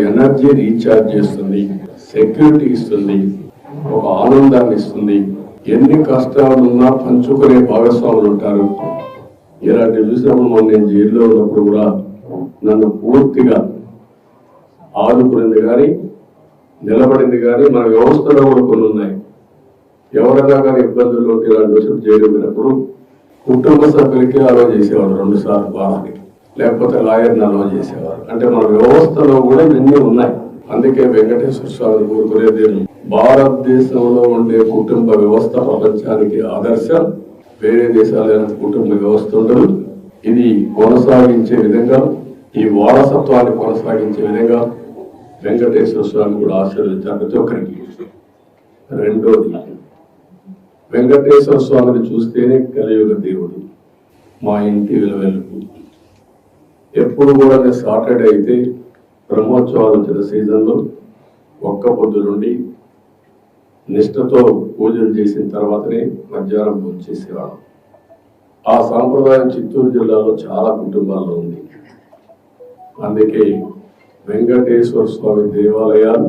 Energy recharge చేస్తుంది, security ఇస్తుంది, ఒక ఆనందాన్ని ఇస్తుంది. ఎన్ని కష్టాలు ఉన్నా పంచుకునే భాగస్వాములు ఉంటారు. ఇలాంటి చూసినప్పుడు నేను జైల్లో ఉన్నప్పుడు కూడా నన్ను పూర్తిగా ఆదుకునేది కానీ నిలబడింది కానీ మన వ్యవస్థలో కూడా కొన్ని ఉన్నాయి. ఎవరైనా కానీ ఇబ్బందులు ఇలాంటి వచ్చి జైలు వెళ్ళినప్పుడు కుటుంబ సభ్యులకి అలవ చేసేవాడు 2 సార్లు బాధని, లేకపోతే లాయర్ని అలవ చేసేవారు. అంటే మన వ్యవస్థలో కూడా ఇవన్నీ ఉన్నాయి. అందుకే వెంకటేశ్వర స్వామి కోరుకునేది భారతదేశంలో ఉండే కుటుంబ వ్యవస్థ ప్రపంచానికి ఆదర్శం. వేరే దేశాలైన కుటుంబ వ్యవస్థ ఉండదు. ఇది కొనసాగించే విధంగా, ఈ వారసత్వాన్ని కొనసాగించే విధంగా వెంకటేశ్వర స్వామి కూడా ఆశీర్వదించారు ప్రతి ఒక్కరికి. రెండోది, వెంకటేశ్వర స్వామిని చూస్తేనే కలియుగ దేవుడు, మా ఇంటి విలువెలుపు. ఎప్పుడు కూడా సాటర్డే అయితే బ్రహ్మోత్సవాలు వచ్చిన సీజన్లో ఒక్క పొద్దు నుండి నిష్ఠతో పూజలు చేసిన తర్వాతనే మధ్యాహ్నం భోజనం చేసేవాడు. ఆ సాంప్రదాయం చిత్తూరు జిల్లాలో చాలా కుటుంబాల్లో ఉంది. అందుకే వెంకటేశ్వర స్వామి దేవాలయాలు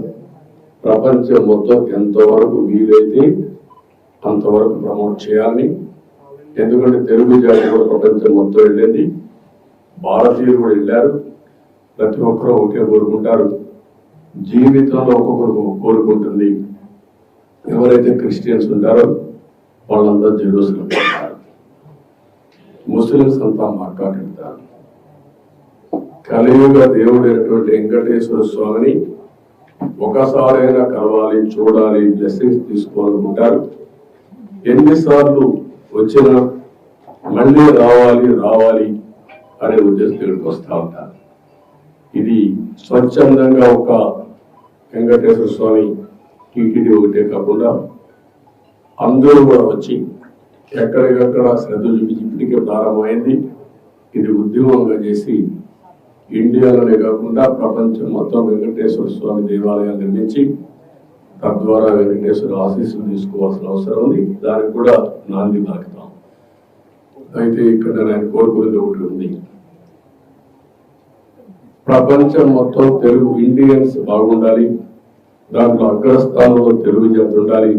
ప్రపంచం మొత్తం ఎంతవరకు వీలైతే అంతవరకు ప్రమోట్ చేయాలని. ఎందుకంటే తెలుగు జాతి కూడా ప్రపంచం మొత్తం వెళ్ళింది, భారతీయులు కూడా వెళ్ళారు. ప్రతి ఒక్కరూ ఒకే కోరుకుంటారు. జీవితంలో ఒక్కొక్కరు కోరుకుంటుంది. ఎవరైతే క్రిస్టియన్స్ ఉంటారో వాళ్ళంతా జెరూసలేం వెళ్తారు, ముస్లిమ్స్ అంతా మక్కాకి వెళ్తారు. కలియుగ దేవుడైనటువంటి వెంకటేశ్వర స్వామిని ఒకసారైనా కలవాలి, చూడాలి, బ్లెస్సింగ్స్ తీసుకోవాలనుకుంటారు. ఎన్నిసార్లు వచ్చినా మళ్ళీ రావాలి అనే ఉద్దేశంతో వస్తూ ఉంటారు. ఇది స్వచ్ఛందంగా ఒక వెంకటేశ్వర స్వామి టీటీడీ ఒకటే కాకుండా అందరూ కూడా వచ్చి ఎక్కడికక్కడ శ్రద్ధ చూపించి ఇప్పటికే ప్రారంభమైంది. ఇది ఉద్యమంగా చేసి ఇండియాలోనే కాకుండా ప్రపంచం మొత్తం వెంకటేశ్వర స్వామి దేవాలయాలు నిర్మించి తద్వారా వెంకటేశ్వర ఆశీస్సులు తీసుకోవాల్సిన అవసరం ఉంది. దానికి కూడా నాంది పలుకుతాం. అయితే ఇక్కడ నేను కోరుకునేది ఒకటి ఉంది. ప్రపంచం మొత్తం తెలుగు ఇండియన్స్ బాగుండాలి, దాంట్లో అగ్రస్థానంలో తెలుగు జాతి ఉండాలి.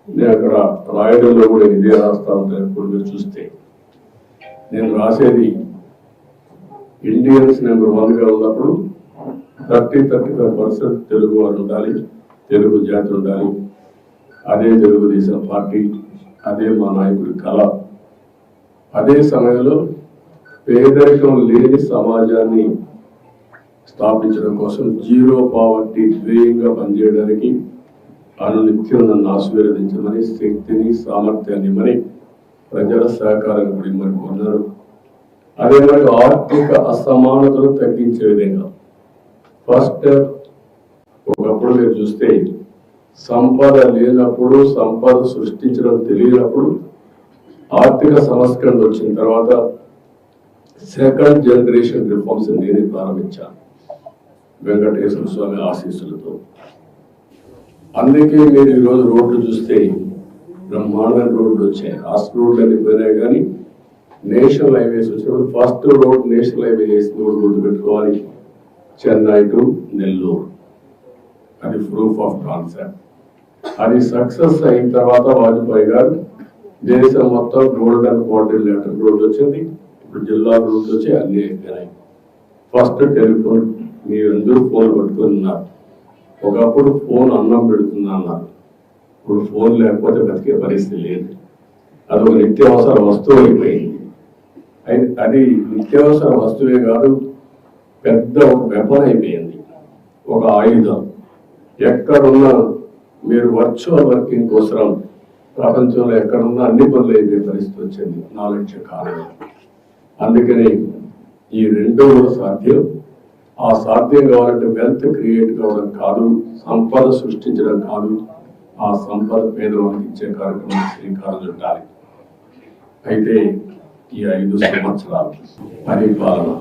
నేను అక్కడ రాయడంలో కూడా ఇదే రాస్తాను. ఇప్పుడు మీరు చూస్తే నేను రాసేది ఇండియన్స్ నెంబర్ 1గా ఉన్నప్పుడు 30-35% తెలుగు వారు ఉండాలి, తెలుగు జాతి ఉండాలి. అదే తెలుగుదేశం పార్టీ, అదే మా నాయకుడి కళ. అదే సమయంలో పేదరికం లేని సమాజాన్ని స్థాపించడం కోసం జీరో పావర్టీ ధ్యేయంగా పనిచేయడానికి అనునిత్యం నన్ను ఆశీర్వదించమని, శక్తిని సామర్థ్యాన్ని ఇమ్మని, ప్రజల సహకారాన్ని కూడా ఇమ్మని కోరున్నారు. అదే మరి ఆర్థిక అసమానతలు తగ్గించే విధంగా ఫస్ట్ ఒకప్పుడు మీరు చూస్తే సంపద లేనప్పుడు, సంపద సృష్టించడం తెలియనప్పుడు ఆర్థిక సంస్కరణ వచ్చిన తర్వాత సెకండ్ జనరేషన్ రిఫార్మ్స్ నేనే ప్రారంభించాను వెంకటేశ్వర స్వామి ఆశీస్సులతో. అందుకే మీరు ఈరోజు రోడ్లు చూస్తే బ్రహ్మాండ రోడ్లు వచ్చాయి. రాష్ట్ర రోడ్లు అన్ని పోయినాయి, కానీ నేషనల్ హైవేస్ వచ్చినప్పుడు ఫస్ట్ రోడ్ నేషనల్ హైవే వేసింది కూడా గుర్తుపెట్టుకోవాలి, చెన్నై టు నెల్లూరు. అది ప్రూఫ్ ఆఫ్ కాన్సెప్ట్. అది సక్సెస్ అయిన తర్వాత వాజ్పేయి గారు దేశం మొత్తం గోల్డెన్ క్వాడ్రిలేటరల్ రోడ్ వచ్చింది. ఇప్పుడు జిల్లా రోడ్లు వచ్చి అన్ని అయిపోయినాయి. ఫస్ట్ టెలిఫోన్, మీరు అందరూ ఫోన్ పట్టుకుని ఉన్నారు. ఒకప్పుడు ఫోన్ అన్నం పెడుతున్నా అన్నారు, ఇప్పుడు ఫోన్ లేకపోతే బతికే పరిస్థితి లేదు. అదొక నిత్యావసర వస్తువు అయిపోయింది. అది నిత్యావసర వస్తువే కాదు, పెద్ద ఒక వెపన్ అయిపోయింది, ఒక ఆయుధం. ఎక్కడున్నా మీరు వర్చువల్ వర్కింగ్ కోసం ప్రపంచంలో ఎక్కడున్నా అన్ని పనులు అయిపోయే పరిస్థితి వచ్చింది నాలెడ్జ్ కారణం. అందుకని ఈ రెండు కూడా సాధ్యం. ఆ సాధ్యం కావాలంటే వెల్త్ క్రియేట్ కావడం కాదు, సంపద సృష్టించడం కాదు, ఆ సంపద పేదవాళ్ళకి ఇచ్చే కార్యక్రమం శ్రీకారం చుట్టాలి. అయితే ఈ 5 సంవత్సరాలు పరిపాలన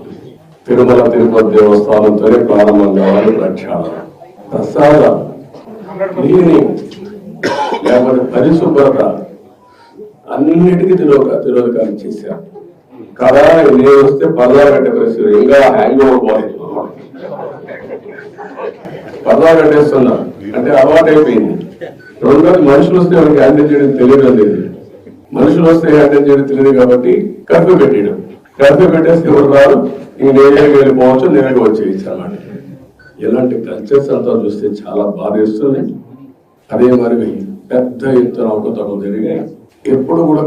తిరుమల తిరుపతి దేవస్థానంతోనే ప్రారంభం కావాలి. ప్రక్షాళన, ప్రసాద, క్లీనింగ్, లేకపోతే పరిశుభ్రత అన్నిటికీ తిరోధకాలు చేశారు కదా. నేను వస్తే 16 గంటల పరిస్థితి ఇంకా హ్యాంగ్ ఓవర్ బాడీ పరదా కట్టేస్తున్నారు అంటే అలవాటు అయిపోయింది. రెండోది మనుషులు వస్తే మనకి హ్యాండిల్ చేయడం తెలియడం లేదు. మనుషులు వస్తే హ్యాండిల్ చేయడం తెలియదు కాబట్టి కర్ఫ్యూ పెట్టేయడం. కర్ఫ్యూ పెట్టేస్తే ఎవరు రారు, ఇంక నేరుగా వెళ్ళిపోవచ్చు, నేరుగా వచ్చేయచ్చు అన్నమాట. ఇలాంటి కల్చర్స్ అంతా చూస్తే చాలా బాధేస్తుంది. అదే మరి పెద్ద ఎత్తున అవకతవకలు జరిగాయి. ఎప్పుడు కూడా